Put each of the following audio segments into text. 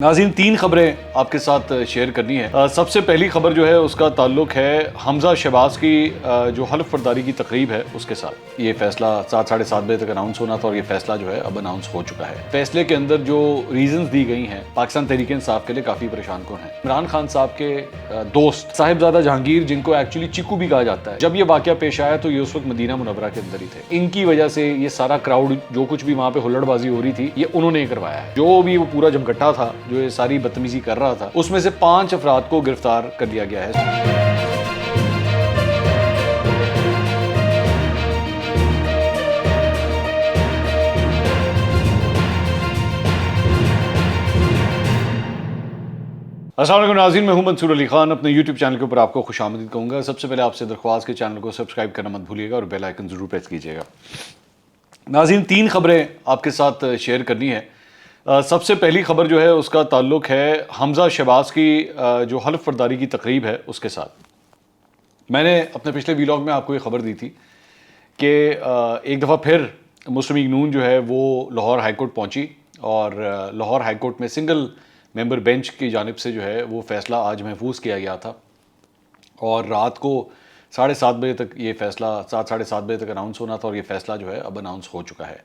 ناظرین تین خبریں آپ کے ساتھ شیئر کرنی ہے۔ سب سے پہلی خبر جو ہے اس کا تعلق ہے حمزہ شہباز کی جو حلف برداری کی تقریب ہے اس کے ساتھ۔ یہ فیصلہ 7:30 بجے تک اناؤنس ہونا تھا اور یہ فیصلہ جو ہے اب اناؤنس ہو چکا ہے۔ فیصلے کے اندر جو ریزنز دی گئی ہیں پاکستان تحریک انصاف کے لیے کافی پریشان کن ہیں۔ عمران خان صاحب کے دوست صاحبزادہ جہانگیر، جن کو ایکچولی چکو بھی کہا جاتا ہے، جب یہ واقعہ پیش آیا تو یہ اس وقت مدینہ منورہ کے اندر ہی تھے۔ ان کی وجہ سے یہ سارا کراؤڈ جو کچھ بھی وہاں پہ ہلڑ بازی ہو رہی تھی یہ انہوں نے کروایا ہے۔ جو بھی وہ پورا جمگٹا تھا جو یہ ساری بدتمیزی کر رہا تھا، اس میں سے 5 افراد کو گرفتار کر لیا گیا ہے۔ السلام علیکم ناظرین، میں ہوں منصور علی خان۔ اپنے یوٹیوب چینل کے اوپر آپ کو خوش آمدید کہوں گا۔ سب سے پہلے آپ سے درخواست کے چینل کو سبسکرائب کرنا مت بھولیے گا اور بیل آئیکن ضرور پریس کیجیے گا۔ ناظرین تین خبریں آپ کے ساتھ شیئر کرنی ہے۔ سب سے پہلی خبر جو ہے اس کا تعلق ہے حمزہ شہباز کی جو حلف برداری کی تقریب ہے اس کے ساتھ۔ میں نے اپنے پچھلے ویلاگ میں آپ کو یہ خبر دی تھی کہ ایک دفعہ پھر مسلم لیگ نون جو ہے وہ لاہور ہائی کورٹ پہنچی اور لاہور ہائی کورٹ میں سنگل ممبر بینچ کی جانب سے جو ہے وہ فیصلہ آج محفوظ کیا گیا تھا اور رات کو 7:30 بجے تک یہ فیصلہ 7:30 بجے تک اناؤنس ہونا تھا اور یہ فیصلہ جو ہے اب اناؤنس ہو چکا ہے۔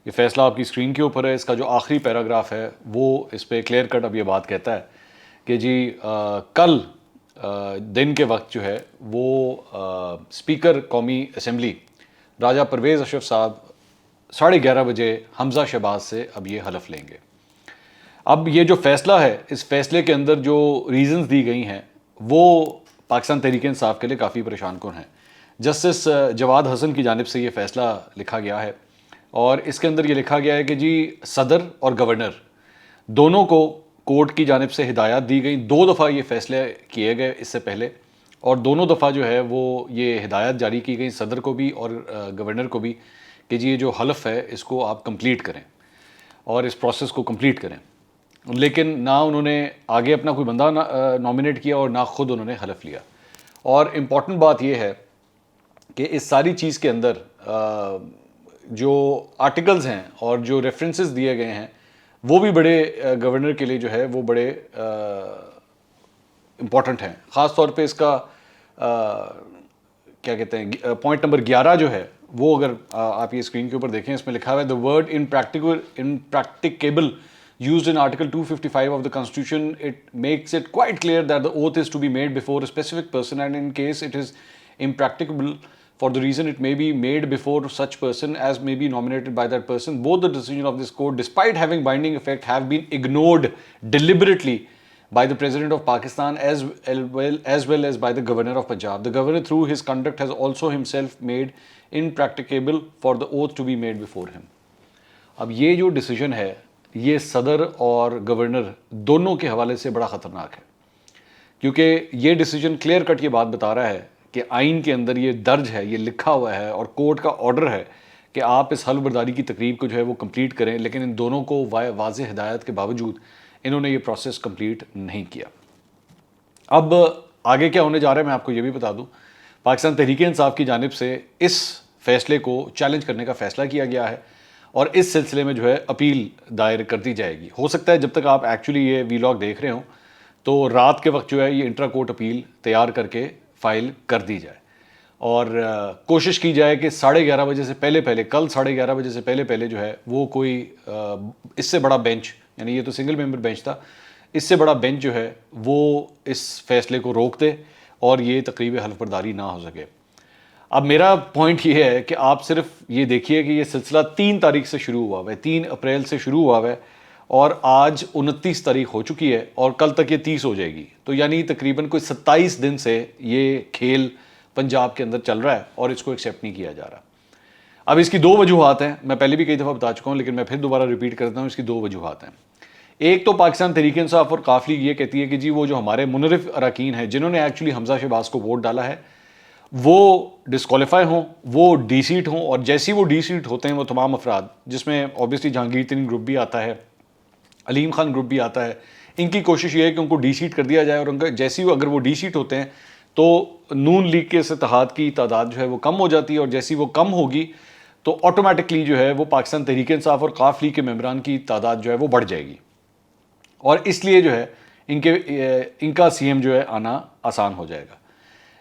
یہ فیصلہ آپ کی اسکرین کے اوپر ہے۔ اس کا جو آخری پیراگراف ہے وہ اس پہ کلیئر کٹ اب یہ بات کہتا ہے کہ جی کل دن کے وقت جو ہے وہ اسپیکر قومی اسمبلی راجہ پرویز اشرف صاحب 11:30 بجے حمزہ شہباز سے اب یہ حلف لیں گے۔ اب یہ جو فیصلہ ہے اس فیصلے کے اندر جو ریزنز دی گئی ہیں وہ پاکستان تحریک انصاف کے لیے کافی پریشان کن ہیں۔ جسٹس جواد حسن کی جانب سے یہ فیصلہ لکھا گیا ہے اور اس کے اندر یہ لکھا گیا ہے کہ جی صدر اور گورنر دونوں کو کورٹ کی جانب سے ہدایات دی گئی۔ 2 دفعہ یہ فیصلے کیے گئے اس سے پہلے اور دونوں دفعہ جو ہے وہ یہ ہدایت جاری کی گئی صدر کو بھی اور گورنر کو بھی کہ جی یہ جو حلف ہے اس کو آپ کمپلیٹ کریں اور اس پروسیس کو کمپلیٹ کریں، لیکن نہ انہوں نے آگے اپنا کوئی بندہ نامینیٹ کیا اور نہ خود انہوں نے حلف لیا۔ اور امپورٹنٹ بات یہ ہے کہ اس ساری چیز کے اندر جو آرٹیکلز ہیں اور جو ریفرنسز دیے گئے ہیں وہ بھی بڑے گورنر کے لیے جو ہے وہ بڑے امپورٹنٹ ہیں۔ خاص طور پہ اس کا کیا کہتے ہیں پوائنٹ نمبر 11 جو ہے وہ اگر آپ یہ اسکرین کے اوپر دیکھیں اس میں لکھا ہوا ہے the word impracticable used in Article 255 of the Constitution, it makes it quite clear that the oath is to be made before a specific person and in case it is impracticable for the reason it may be made before such person as may be nominated by that person, both the decision of this court despite having binding effect have been ignored deliberately by the President of Pakistan as well as by the Governor of Punjab. The Governor through his conduct has also himself made impracticable for the oath to be made before him. اب یہ جو decision ہے یہ صدر اور governor دونوں کے حوالے سے بڑا خطرناک ہے، کیونکہ یہ ڈیسیجن کلیئر کٹ یہ بات بتا رہا ہے کہ آئین کے اندر یہ درج ہے، یہ لکھا ہوا ہے اور کورٹ کا آرڈر ہے کہ آپ اس حلف برداری کی تقریب کو جو ہے وہ کمپلیٹ کریں، لیکن ان دونوں کو واضح ہدایت کے باوجود انہوں نے یہ پروسیس کمپلیٹ نہیں کیا۔ اب آگے کیا ہونے جا رہا ہے میں آپ کو یہ بھی بتا دوں، پاکستان تحریک انصاف کی جانب سے اس فیصلے کو چیلنج کرنے کا فیصلہ کیا گیا ہے اور اس سلسلے میں جو ہے اپیل دائر کر دی جائے گی۔ ہو سکتا ہے جب تک آپ ایکچولی یہ ویلاگ دیکھ رہے ہوں تو رات کے وقت جو ہے یہ انٹرا کورٹ اپیل تیار کر کے فائل کر دی جائے اور کوشش کی جائے کہ 11:30 بجے سے پہلے کل 11:30 بجے سے پہلے جو ہے وہ کوئی اس سے بڑا بینچ، یعنی یہ تو سنگل ممبر بینچ تھا، اس سے بڑا بینچ جو ہے وہ اس فیصلے کو روک دے اور یہ تقریب حلف برداری نہ ہو سکے۔ اب میرا پوائنٹ یہ ہے کہ آپ صرف یہ دیکھیے کہ یہ سلسلہ 3 تاریخ سے شروع ہوا ہے، 3 اپریل سے شروع ہوا ہے اور آج 29 تاریخ ہو چکی ہے اور کل تک یہ 30 ہو جائے گی، تو یعنی تقریباً کوئی 27 دن سے یہ کھیل پنجاب کے اندر چل رہا ہے اور اس کو ایکسیپٹ نہیں کیا جا رہا۔ اب اس کی 2 وجوہات ہیں، میں پہلے بھی کئی دفعہ بتا چکا ہوں لیکن میں پھر دوبارہ ریپیٹ کرتا ہوں، اس کی 2 وجوہات ہیں۔ ایک تو پاکستان تحریک انصاف اور قاف لیگ یہ کہتی ہے کہ جی وہ جو ہمارے منرف اراکین ہیں جنہوں نے ایکچولی حمزہ شہباز کو ووٹ ڈالا ہے وہ ڈسکوالیفائی ہوں، وہ ڈی سیٹ ہوں، اور جیسی وہ ڈی سیٹ ہوتے ہیں وہ تمام افراد جس میں اوبیسلی جہانگیر ترین گروپ بھی آتا ہے، علیم خان گروپ بھی آتا ہے، ان کی کوشش یہ ہے کہ ان کو ڈی سیٹ کر دیا جائے اور ان کا جیسی اگر وہ ڈی سیٹ ہوتے ہیں تو نون لیگ کے اتحاد کی تعداد جو ہے وہ کم ہو جاتی ہے اور جیسی وہ کم ہوگی تو آٹومیٹکلی جو ہے وہ پاکستان تحریک انصاف اور قاف لیگ کے ممبران کی تعداد جو ہے وہ بڑھ جائے گی اور اس لیے جو ہے ان کا سی ایم جو ہے آنا آسان ہو جائے گا.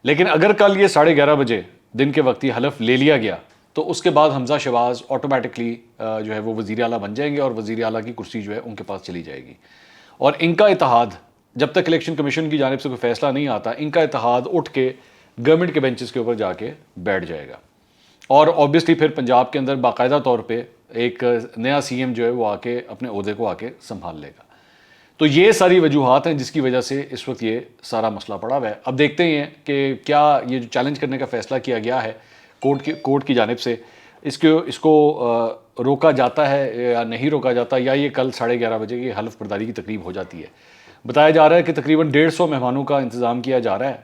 لیکن اگر کل یہ 11:30 بجے دن کے وقت یہ حلف لے لیا گیا تو اس کے بعد حمزہ شہباز آٹومیٹکلی جو ہے وہ وزیر اعلیٰ بن جائیں گے اور وزیر اعلیٰ کی کرسی جو ہے ان کے پاس چلی جائے گی. اور ان کا اتحاد جب تک الیکشن کمیشن کی جانب سے کوئی فیصلہ نہیں آتا, ان کا اتحاد اٹھ کے گورنمنٹ کے بینچز کے اوپر جا کے بیٹھ جائے گا. اور آبویسلی پھر پنجاب کے اندر باقاعدہ طور پہ ایک نیا سی ایم جو ہے وہ آ کے اپنے عہدے کو آ کے سنبھال لے گا. تو یہ ساری وجوہات ہیں جس کی وجہ سے اس وقت یہ سارا مسئلہ پڑا ہوا ہے. اب دیکھتے ہیں کہ کیا یہ جو چیلنج کرنے کا فیصلہ کیا گیا ہے کورٹ کی جانب سے, اس کو روکا جاتا ہے یا نہیں روکا جاتا, یا یہ کل 11:30 بجے کی حلف برداری کی تقریب ہو جاتی ہے. بتایا جا رہا ہے کہ تقریباً 150 مہمانوں کا انتظام کیا جا رہا ہے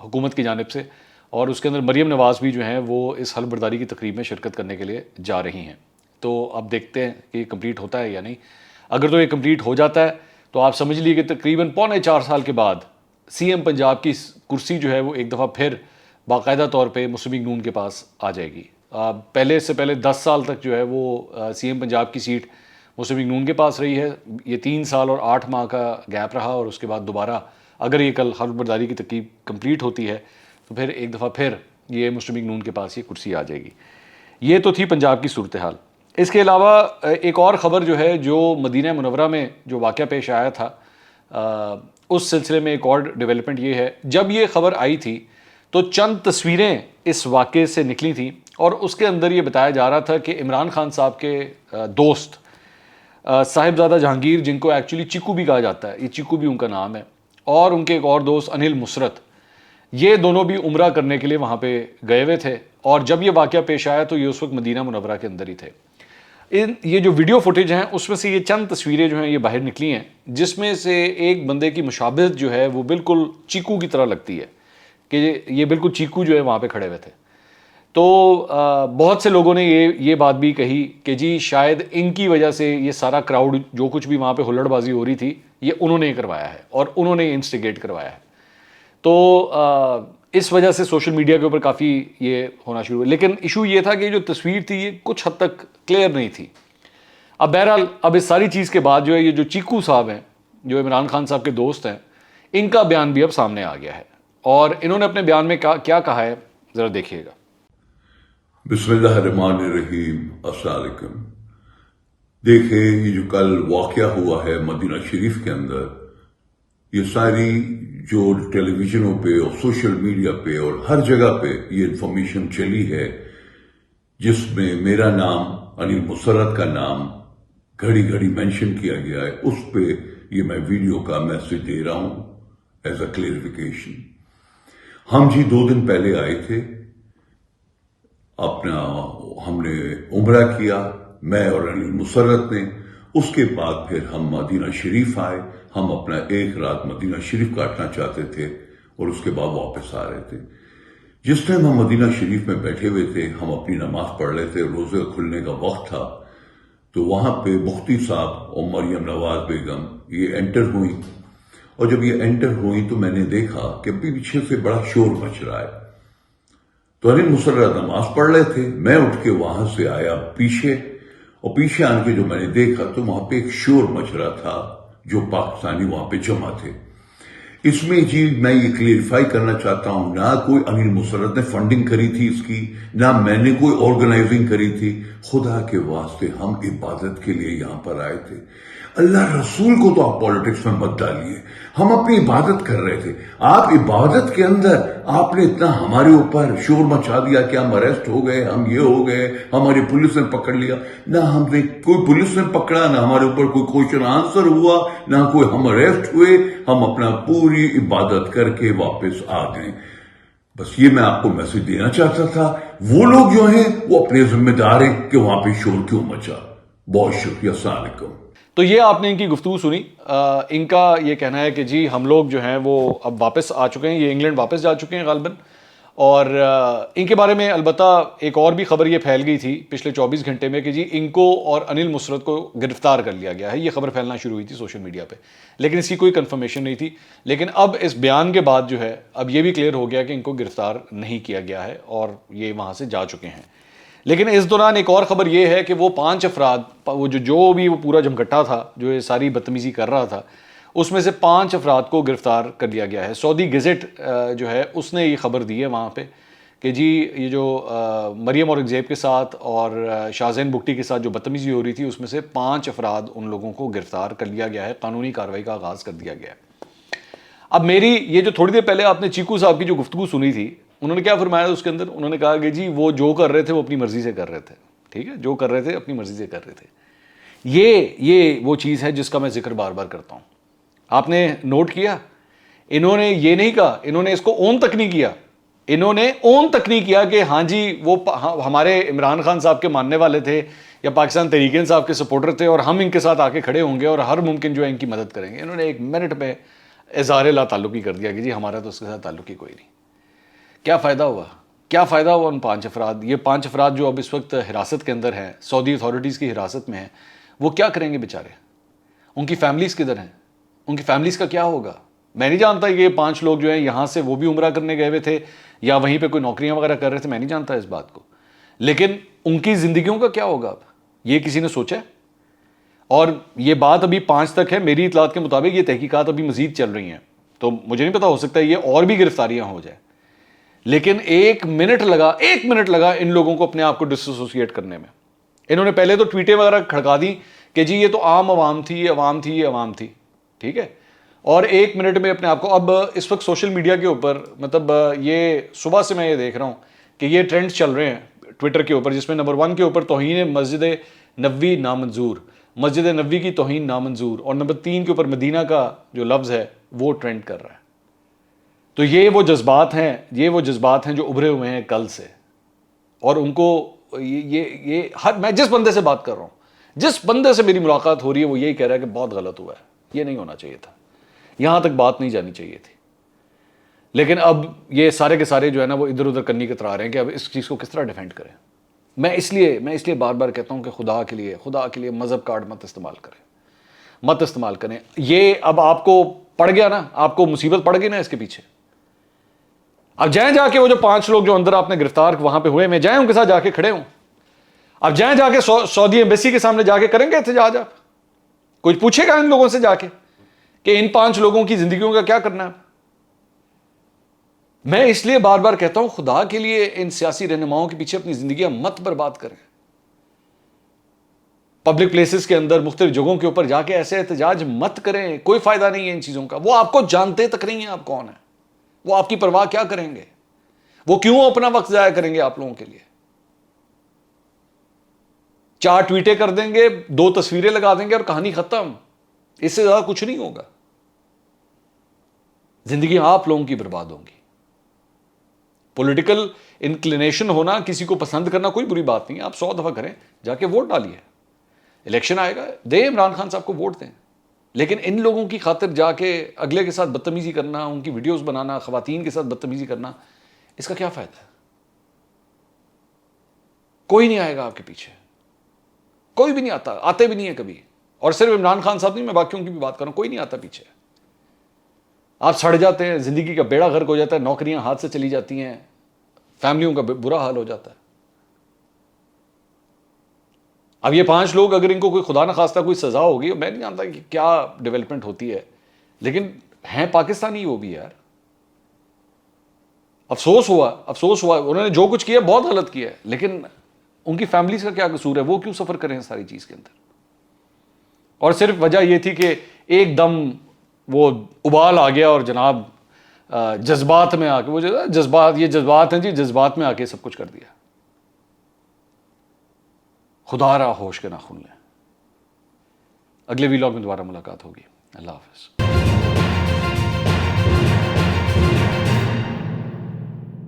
حکومت کی جانب سے, اور اس کے اندر مریم نواز بھی جو ہیں وہ اس حلف برداری کی تقریب میں شرکت کرنے کے لیے جا رہی ہیں. تو اب دیکھتے ہیں کہ یہ کمپلیٹ ہوتا ہے یا نہیں. اگر تو یہ کمپلیٹ ہو جاتا ہے تو آپ سمجھ لیجیے کہ تقریباً 4.25 سال کے بعد سی ایم پنجاب کی کرسی جو ہے وہ ایک دفعہ پھر باقاعدہ طور پہ مسلم لیگ نون کے پاس آ جائے گی. پہلے سے پہلے 10 سال تک جو ہے وہ سی ایم پنجاب کی سیٹ مسلم لیگ نون کے پاس رہی ہے. یہ 3 سال اور 8 ماہ کا گیپ رہا, اور اس کے بعد دوبارہ اگر یہ کل حلف برداری کی تقریب کمپلیٹ ہوتی ہے تو پھر ایک دفعہ پھر یہ مسلم لیگ نون کے پاس یہ کرسی آ جائے گی. یہ تو تھی پنجاب کی صورتحال. اس کے علاوہ ایک اور خبر جو ہے جو مدینہ منورہ میں جو واقعہ پیش آیا تھا, اس سلسلے میں ایک اور ڈیولپمنٹ یہ ہے. جب یہ خبر آئی تھی تو چند تصویریں اس واقعے سے نکلی تھیں, اور اس کے اندر یہ بتایا جا رہا تھا کہ عمران خان صاحب کے دوست صاحبزادہ جہانگیر, جن کو ایکچولی چیکو بھی کہا جاتا ہے, یہ چیکو بھی ان کا نام ہے, اور ان کے ایک اور دوست انل مسرت, یہ دونوں بھی عمرہ کرنے کے لیے وہاں پہ گئے ہوئے تھے. اور جب یہ واقعہ پیش آیا تو یہ اس وقت مدینہ منورہ کے اندر ہی تھے. یہ جو ویڈیو فوٹیج ہیں اس میں سے یہ چند تصویریں جو ہیں یہ باہر نکلی ہیں, جس میں سے ایک بندے کی مشابہت جو ہے وہ بالکل چیکو کی طرح لگتی ہے, کہ یہ بالکل چیکو جو ہے وہاں پہ کھڑے ہوئے تھے. تو بہت سے لوگوں نے یہ بات بھی کہی کہ جی شاید ان کی وجہ سے یہ سارا کراؤڈ جو کچھ بھی وہاں پہ ہلڑ بازی ہو رہی تھی یہ انہوں نے کروایا ہے اور انہوں نے انسٹیگیٹ کروایا ہے. تو اس وجہ سے سوشل میڈیا کے اوپر کافی یہ ہونا شروع ہوا. لیکن ایشو یہ تھا کہ جو تصویر تھی یہ کچھ حد تک کلیئر نہیں تھی. اب بہرحال اب اس ساری چیز کے بعد جو ہے یہ جو چیکو صاحب ہیں, جو عمران خان صاحب کے دوست ہیں, ان کا بیان بھی اب سامنے آ گیا ہے, اور انہوں نے اپنے بیان میں کیا کہا ہے ذرا دیکھیے گا. بسم اللہ الرحمن الرحیم. السلام علیکم. دیکھیں یہ جو کل واقعہ ہوا ہے مدینہ شریف کے اندر, یہ ساری جو ٹیلی ویژنوں پہ اور سوشل میڈیا پہ اور ہر جگہ پہ یہ انفارمیشن چلی ہے, جس میں میرا نام انل مسرت کا نام گھڑی گھڑی مینشن کیا گیا ہے, اس پہ یہ میں ویڈیو کا میسج دے رہا ہوں ایز اے کلیئرفیکیشن. ہم جی 2 دن پہلے آئے تھے, ہم نے عمرہ کیا, میں اور انل مسرت نے. اس کے بعد پھر ہم مدینہ شریف آئے. ہم اپنا 1 رات مدینہ شریف کاٹنا چاہتے تھے اور اس کے بعد واپس آ رہے تھے. جس ٹائم ہم مدینہ شریف میں بیٹھے ہوئے تھے, ہم اپنی نماز پڑھ رہے تھے, روزے کھلنے کا وقت تھا, تو وہاں پہ مفتی صاحب اور مریم نواز بیگم یہ انٹر ہوئی. اور جب یہ انٹر ہوئی تو میں نے دیکھا کہ پیچھے سے بڑا شور مچ رہا ہے. تو انل مسرت نماز پڑھ رہے تھے, میں اٹھ کے وہاں سے آیا پیچھے, اور پیچھے آن کے جو میں نے دیکھا تو وہاں پہ ایک شور مچ رہا تھا جو پاکستانی وہاں پہ جمع تھے. اس میں جی میں یہ کلیئرفائی کرنا چاہتا ہوں, نہ کوئی انل مسرت نے فنڈنگ کری تھی اس کی, نہ میں نے کوئی آرگنائزنگ کری تھی. خدا کے واسطے ہم عبادت کے لیے یہاں پر آئے تھے. اللہ رسول کو تو آپ پالیٹکس میں مت ڈالیے. ہم اپنی عبادت کر رہے تھے. آپ عبادت کے اندر آپ نے اتنا ہمارے اوپر شور مچا دیا کہ ہم اریسٹ ہو گئے, ہم یہ ہو گئے, ہماری پولیس نے پکڑ لیا. نہ ہم نے کوئی پولیس نے پکڑا, نہ ہمارے اوپر کوئی کوشچن آنسر ہوا, نہ کوئی ہم اریسٹ ہوئے. ہم اپنا پوری عبادت کر کے واپس آ گئے. بس یہ میں آپ کو میسج دینا چاہتا تھا. وہ لوگ جو ہیں وہ اپنے ذمہ دار ہیں کہ وہاں پہ شور کیوں مچا. بہت شکریہ. السلام علیکم. تو یہ آپ نے ان کی گفتگو سنی. ان کا یہ کہنا ہے کہ جی ہم لوگ جو ہیں وہ اب واپس آ چکے ہیں, یہ انگلینڈ واپس جا چکے ہیں غالباً. اور ان کے بارے میں البتہ ایک اور بھی خبر یہ پھیل گئی تھی پچھلے 24 گھنٹے میں کہ جی ان کو اور انل مسرت کو گرفتار کر لیا گیا ہے. یہ خبر پھیلنا شروع ہوئی تھی سوشل میڈیا پہ, لیکن اس کی کوئی کنفرمیشن نہیں تھی. لیکن اب اس بیان کے بعد جو ہے اب یہ بھی کلیئر ہو گیا کہ ان کو گرفتار نہیں کیا گیا ہے اور یہ وہاں سے جا چکے ہیں. لیکن اس دوران ایک اور خبر یہ ہے کہ وہ 5 افراد، وہ جو بھی وہ پورا جمگٹا تھا جو یہ ساری بدتمیزی کر رہا تھا، اس میں سے 5 افراد کو گرفتار کر لیا گیا ہے. سعودی گزٹ جو ہے اس نے یہ خبر دی ہے وہاں پہ کہ جی یہ جو مریم اورنگزیب کے ساتھ اور شاہزین بگٹی کے ساتھ جو بدتمیزی ہو رہی تھی اس میں سے 5 افراد ان لوگوں کو گرفتار کر لیا گیا ہے، قانونی کارروائی کا آغاز کر دیا گیا ہے. اب میری یہ جو تھوڑی دیر پہلے آپ نے چیکو صاحب کی جو گفتگو سنی تھی، انہوں نے کیا فرمایا اس کے اندر؟ انہوں نے کہا کہ جی وہ جو کر رہے تھے وہ اپنی مرضی سے کر رہے تھے. ٹھیک ہے، جو کر رہے تھے اپنی مرضی سے کر رہے تھے. یہ وہ چیز ہے جس کا میں ذکر بار بار کرتا ہوں. آپ نے نوٹ کیا، انہوں نے یہ نہیں کہا، انہوں نے اس کو اون تک نہیں کیا، انہوں نے اون تک نہیں کیا کہ ہاں جی وہ ہمارے عمران خان صاحب کے ماننے والے تھے یا پاکستان تحریک انصاف کے سپورٹر تھے اور ہم ان کے ساتھ آ کے کھڑے ہوں گے اور ہر ممکن جو ہے ان کی مدد کریں گے. انہوں نے 1 منٹ میں اظہار لا تعلقی کر دیا کہ جی ہمارا تو اس کے ساتھ تعلق ہی کوئی نہیں. کیا فائدہ ہوا؟ کیا فائدہ ہوا ان 5 افراد؟ یہ 5 افراد جو اب اس وقت حراست کے اندر ہیں، سعودی اتھارٹیز کی حراست میں ہیں، وہ کیا کریں گے بیچارے؟ ان کی فیملیز کدھر ہیں؟ ان کی فیملیز کا کیا ہوگا؟ میں نہیں جانتا یہ 5 لوگ جو ہیں یہاں سے وہ بھی عمرہ کرنے گئے ہوئے تھے یا وہیں پہ کوئی نوکریاں وغیرہ کر رہے تھے، میں نہیں جانتا اس بات کو. لیکن ان کی زندگیوں کا کیا ہوگا اب؟ یہ کسی نے سوچا ہے؟ اور یہ بات ابھی 5 تک ہے، میری اطلاعات کے مطابق یہ تحقیقات ابھی مزید چل رہی ہیں، تو مجھے نہیں پتا، ہو سکتا ہے یہ اور بھی گرفتاریاں ہو جائیں. لیکن 1 منٹ لگا ان لوگوں کو اپنے آپ کو ڈس ایسوسیٹ کرنے میں. انہوں نے پہلے تو ٹویٹیں وغیرہ کھڑکا دی کہ جی یہ تو عام عوام تھی. ٹھیک ہے، اور 1 منٹ میں اپنے آپ کو، اب اس وقت سوشل میڈیا کے اوپر مطلب یہ صبح سے میں یہ دیکھ رہا ہوں کہ یہ ٹرینڈز چل رہے ہیں ٹویٹر کے اوپر، جس میں نمبر 1 کے اوپر توہین مسجد نبوی نامنظور، مسجد نبوی کی توہین نامنظور، اور نمبر 3 کے اوپر مدینہ کا جو لفظ ہے وہ ٹرینڈ کر رہا ہے. تو یہ وہ جذبات ہیں جو ابھرے ہوئے ہیں کل سے، اور ان کو میں جس بندے سے بات کر رہا ہوں، جس بندے سے میری ملاقات ہو رہی ہے، وہ یہی کہہ رہا ہے کہ بہت غلط ہوا ہے، یہ نہیں ہونا چاہیے تھا، یہاں تک بات نہیں جانی چاہیے تھی. لیکن اب یہ سارے کے سارے جو ہے نا وہ ادھر ادھر کرنے کے طرح رہے ہیں کہ اب اس چیز کو کس طرح ڈیفینڈ کریں. میں اس لیے بار بار کہتا ہوں کہ خدا کے لیے مذہب کارڈ مت استعمال کریں. یہ اب آپ کو پڑ گیا نا، آپ کو مصیبت پڑ گئی نا اس کے پیچھے. اب جائیں جا کے وہ جو 5 لوگ جو اندر آپ نے گرفتار وہاں پہ ہوئے میں جائیں ان کے ساتھ جا کے کھڑے ہوں. اب جائیں جا کے سعودی ایمبیسی کے سامنے جا کے کریں گے احتجاج؟ آپ کوئی پوچھے گا ان لوگوں سے جا کے کہ ان 5 لوگوں کی زندگیوں کا کیا کرنا ہے؟ میں اس لیے بار بار کہتا ہوں خدا کے لیے ان سیاسی رہنماؤں کے پیچھے اپنی زندگیاں مت برباد کریں. پبلک پلیسز کے اندر مختلف جگہوں کے اوپر جا کے ایسے احتجاج مت کریں، کوئی فائدہ نہیں ہے ان چیزوں کا. وہ آپ کو جانتے تک نہیں ہیں آپ کون ہیں، وہ آپ کی پرواہ کیا کریں گے، وہ کیوں اپنا وقت ضائع کریں گے آپ لوگوں کے لیے؟ 4 ٹویٹیں کر دیں گے، 2 تصویریں لگا دیں گے اور کہانی ختم. اس سے زیادہ کچھ نہیں ہوگا. زندگی آپ لوگوں کی برباد ہوں گی. پولیٹیکل انکلینیشن ہونا، کسی کو پسند کرنا کوئی بری بات نہیں ہے، آپ 100 دفعہ کریں، جا کے ووٹ ڈالیے. الیکشن آئے گا، دیں عمران خان صاحب کو ووٹ دیں. لیکن ان لوگوں کی خاطر جا کے اگلے کے ساتھ بدتمیزی کرنا، ان کی ویڈیوز بنانا، خواتین کے ساتھ بدتمیزی کرنا، اس کا کیا فائدہ ہے؟ کوئی نہیں آئے گا آپ کے پیچھے، کوئی بھی نہیں آتا، آتے بھی نہیں ہے کبھی. اور صرف عمران خان صاحب نہیں، میں باقیوں کی بھی بات کروں، کوئی نہیں آتا پیچھے. آپ سڑ جاتے ہیں، زندگی کا بیڑا غرق ہو جاتا ہے، نوکریاں ہاتھ سے چلی جاتی ہیں، فیملیوں کا برا حال ہو جاتا ہے. اب یہ 5 لوگ اگر ان کو کوئی خدا نہ خواستہ کوئی سزا ہوگی، میں نہیں جانتا کہ کیا ڈیولپمنٹ ہوتی ہے، لیکن ہیں پاکستانی وہ بھی یار. افسوس ہوا انہوں نے جو کچھ کیا بہت غلط کیا ہے، لیکن ان کی فیملیز کا کیا قصور ہے؟ وہ کیوں سفر کریں ساری چیز کے اندر؟ اور صرف وجہ یہ تھی کہ ایک دم وہ ابال آ گیا اور جناب جذبات میں آ کے، وہ جذبات ہیں جی، جذبات میں آ کے سب کچھ کر دیا. خدا را ہوش کے ناخن لیں. اگلے ویلاگ میں دوبارہ ملاقات ہوگی. اللہ حافظ.